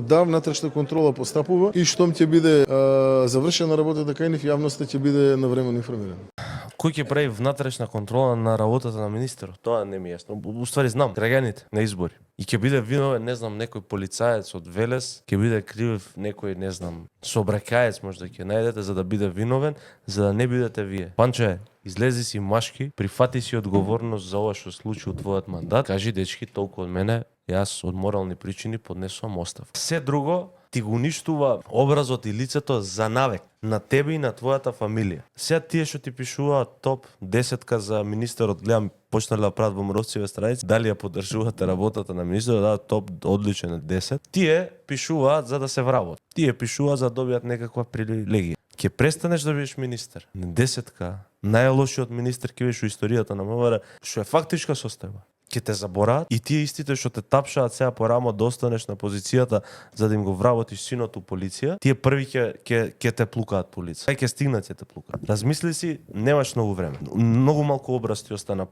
Да, внатрешна контрола постапува и штом ќе биде завршена работата кај нив, јавноста ќе биде навремено информирана. Кој ќе прави внатрешна контрола на работата на министерот? Тоа не ми е јасно. Уствари знам, граѓаните на избори. И ќе биде виновен, не знам, некој полицаец од Велес, ќе биде крив некој, не знам, сообраќаец можда ќе најдете за да биде виновен, за да не бидете вие. Панче, излези си машки, прифати си одговорност за ова што случи во твојот мандат. Кажи, дечки, толку од мене, јас од морални причини поднесувам оставка. Се друго ти го уништува образот и лицето за навек на тебе и на твојата фамилија. Сега тие што ти пишуваат топ 10 за министерот, гледам почнале да прават во Моровциве страници, дали ја поддржувате работата на министерот, да топ одличен е 10. Тие пишуваат за да се вработат. Тие пишуваат за да добијат некаква привилегија. Ќе престанеш да бидеш министер. На 10, најлошиот министер ќе бидеш во историјата на МВР, што е фактичка состојба. Ќе те забораат и тие истите што те тапшаат сега по рамо да останеш на позицијата за да им го вработиш синот у полиција, тие први ќе те плукаат по лице. Кај ќе стигнат ќе те плукаат. Размисли си, немаш многу време. Многу малку образ ти остана.